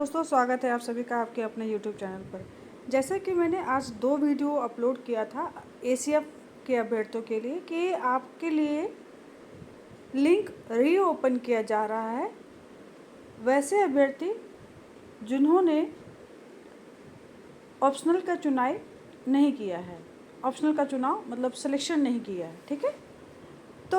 दोस्तों, स्वागत है आप सभी का आपके अपने YouTube चैनल पर। जैसे कि मैंने आज 2 वीडियो अपलोड किया था एसीएफ के अभ्यर्थियों के लिए कि आपके लिए लिंक रीओपन किया जा रहा है। वैसे अभ्यर्थी जिन्होंने ऑप्शनल का चुनाव नहीं किया है, ऑप्शनल का चुनाव मतलब सिलेक्शन नहीं किया है, ठीक है। तो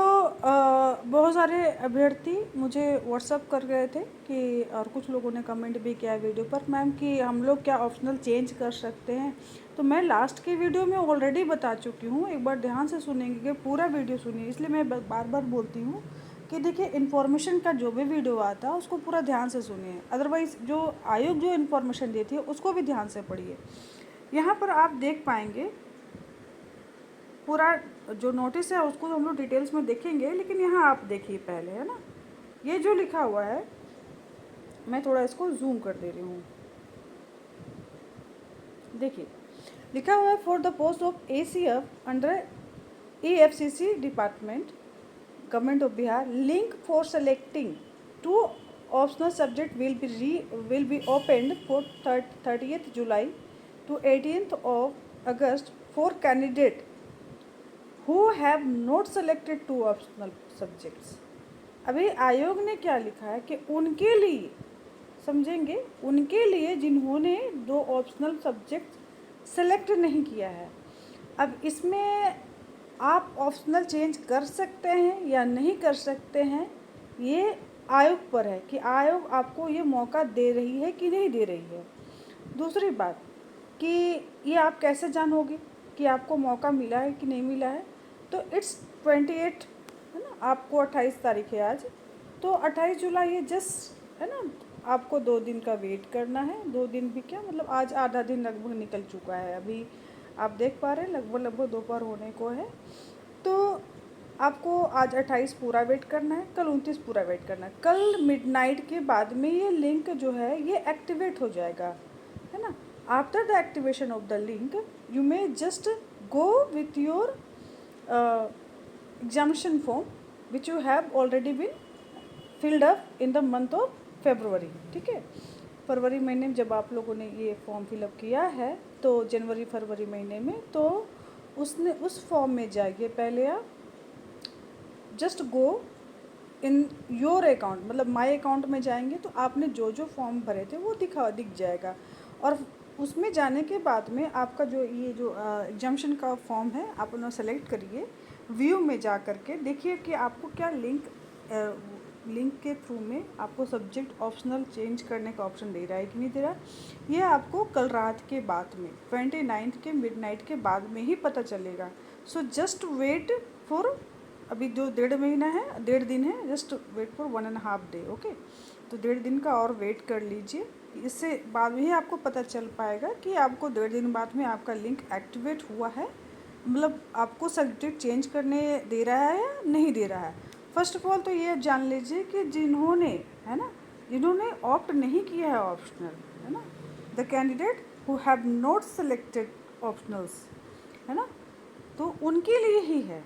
बहुत सारे अभ्यर्थी मुझे व्हाट्सअप कर गए थे कि और कुछ लोगों ने कमेंट भी किया वीडियो पर, मैम कि हम लोग क्या ऑप्शनल चेंज कर सकते हैं। तो मैं लास्ट के वीडियो में ऑलरेडी बता चुकी हूँ, एक बार ध्यान से सुनेंगे कि पूरा वीडियो सुनिए। इसलिए मैं बार बार बोलती हूँ कि देखिए, इन्फॉर्मेशन का जो भी वीडियो आता है उसको पूरा ध्यान से सुनिए, अदरवाइज़ जो आयोग जो इन्फॉर्मेशन देती है उसको भी ध्यान से पढ़िए। यहाँ पर आप देख पाएंगे पूरा जो नोटिस है उसको तो हम लोग डिटेल्स में देखेंगे, लेकिन यहाँ आप देखिए पहले, है ना, ये जो लिखा हुआ है, मैं थोड़ा इसको जूम कर दे रही हूँ। देखिए लिखा हुआ है, for the post of ACF under AFCC department government of Bihar, link for selecting two optional subject will be opened for 30th July to 18th of August for candidate who have not selected two optional subjects। अभी आयोग ने क्या लिखा है कि उनके लिए, समझेंगे, उनके लिए जिन्होंने 2 ऑप्शनल सब्जेक्ट सेलेक्ट नहीं किया है। अब इसमें आप ऑप्शनल चेंज कर सकते हैं या नहीं कर सकते हैं, ये आयोग पर है कि आयोग आपको ये मौका दे रही है कि नहीं दे रही है। दूसरी बात कि ये आप कैसे जानोगे कि आपको मौका मिला है कि नहीं मिला है। तो इट्स 28, है ना, आपको 28 तारीख है आज, तो 28 जुलाई ये जस्ट, है ना, आपको 2 दिन का वेट करना है। 2 दिन भी क्या, मतलब आज आधा दिन लगभग निकल चुका है, अभी आप देख पा रहे हैं लगभग दोपहर होने को है। तो आपको आज 28 पूरा वेट करना है, कल 29 पूरा वेट करना है। कल मिडनाइट के बाद में ये लिंक जो है ये एक्टिवेट हो जाएगा, है ना। After the activation of the link you may just go with your examination form which you have already been filled up in the month of February, ठीक है। फरवरी महीने में जब आप लोगों ने ये फॉर्म फिलअप किया है तो जनवरी फरवरी महीने में, तो उस फॉर्म में जाइए पहले आप, just go in your account, मतलब माई अकाउंट में जाएंगे तो आपने जो जो फॉर्म भरे थे वो दिख जाएगा। और उसमें जाने के बाद में आपका जो ये जो एग्जामिनेशन का फॉर्म है आप उन्हें सेलेक्ट करिए। व्यू में जा करके देखिए कि आपको क्या लिंक के थ्रू में आपको सब्जेक्ट ऑप्शनल चेंज करने का ऑप्शन दे रहा है कि नहीं दे रहा। ये आपको कल रात के बाद में 29 के मिडनाइट के बाद में ही पता चलेगा। सो जस्ट वेट फॉर, अभी जो 1.5 महीना है, 1.5 दिन है, just wait for 1.5 day, okay. तो 1.5 दिन का और वेट कर लीजिए, इससे बाद में ही आपको पता चल पाएगा कि आपको 1.5 दिन बाद में आपका लिंक एक्टिवेट हुआ है, मतलब आपको सब्जेक्ट चेंज करने दे रहा है या नहीं दे रहा है। फर्स्ट ऑफ ऑल तो ये जान लीजिए कि जिन्होंने, है ना, जिन्होंने ऑप्ट नहीं किया है ऑप्शनल, है ना, the candidate who have not selected optionals, है ना, तो उनके लिए ही है।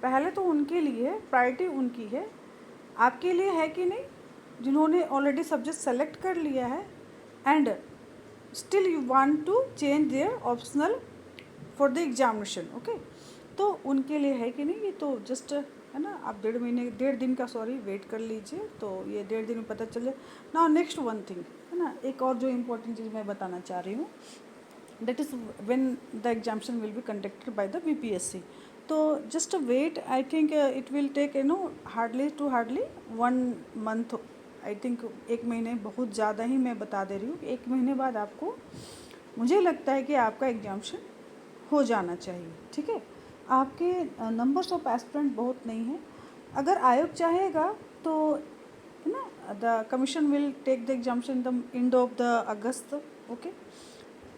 पहले तो उनके लिए प्रायोरिटी उनकी है, आपके लिए है कि नहीं, जिन्होंने ऑलरेडी सब्जेक्ट सेलेक्ट कर लिया है and still you want to change their optional for the examination, okay. तो उनके लिए है कि नहीं, ये तो जस्ट, है ना, आप 1.5 दिन का वेट कर लीजिए, तो ये 1.5 दिन में पता चले ना। नेक्स्ट वन थिंग, है ना, एक और जो इम्पोर्टेंट चीज़ मैं बताना चाह रही हूँ, that is when the examination will be conducted by the BPSC। तो just wait, I think it will take hardly 1 month, I think 1 महीने, बहुत ज़्यादा ही मैं बता दे रही हूँ, 1 महीने बाद आपको, मुझे लगता है कि आपका एग्जामिनेशन हो जाना चाहिए, ठीक है। आपके नंबर्स ऑफ एस्पिरेंट बहुत नहीं है, अगर आयोग चाहेगा तो, है ना, the commission will take the examination the end of the August, okay.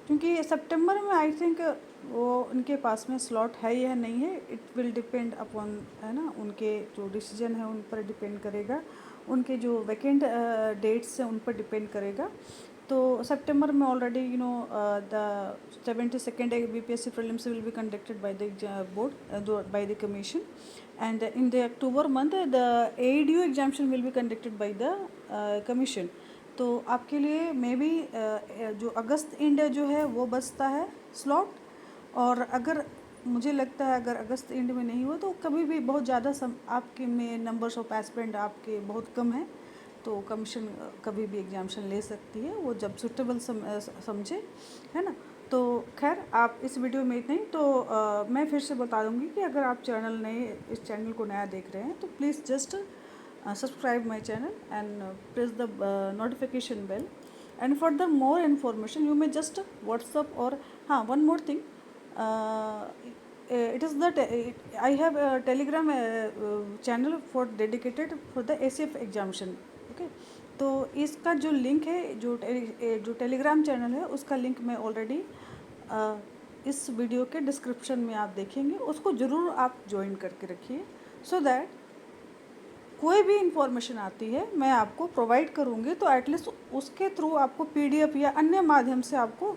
क्योंकि सितंबर में आई थिंक वो उनके पास में स्लॉट है या नहीं है, इट विल डिपेंड अपॉन, है ना, उनके जो डिसीजन है उन पर डिपेंड करेगा, उनके जो वैकेंट डेट्स हैं उन पर डिपेंड करेगा। तो सितंबर में already the 72nd BPSC prelims will be conducted by the board, by the commission, and in the October month the AEDU examination will be conducted by the commission। तो आपके लिए may be जो अगस्त and जो है वो बचता है slot, और अगर मुझे लगता है अगर अगस्त एंड में नहीं हुआ तो कभी भी बहुत ज़्यादा आपके में नंबर्स ऑफ एस्पिरेंट आपके बहुत कम है तो कमीशन कभी भी एग्जामिशन ले सकती है, वो जब सुटेबल समझे, है ना। तो खैर आप इस वीडियो में इतना ही। तो मैं फिर से बता दूंगी कि अगर आप इस चैनल को नया देख रहे हैं तो please just subscribe my channel and press the notification bell, and for the more information you may just WhatsApp or one more thing, it is that I have a Telegram channel for dedicated for the ACF examination, okay। तो इसका जो link है, जो Telegram channel है उसका link मैं already इस video के डिस्क्रिप्शन में आप देखेंगे, उसको ज़रूर आप ज्वाइन करके रखिए, सो दैट कोई भी इंफॉर्मेशन आती है मैं आपको प्रोवाइड करूँगी तो एटलीस्ट उसके थ्रू आपको PDF या अन्य माध्यम से आपको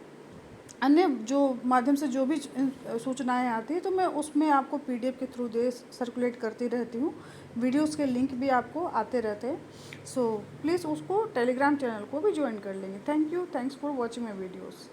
अन्य जो माध्यम से जो भी सूचनाएं आती है तो मैं उसमें आपको PDF के थ्रू दे सर्कुलेट करती रहती हूँ, वीडियोस के लिंक भी आपको आते रहते हैं। सो प्लीज़ उसको टेलीग्राम चैनल को भी ज्वाइन कर लेंगे। Thank you, thanks for watching my videos.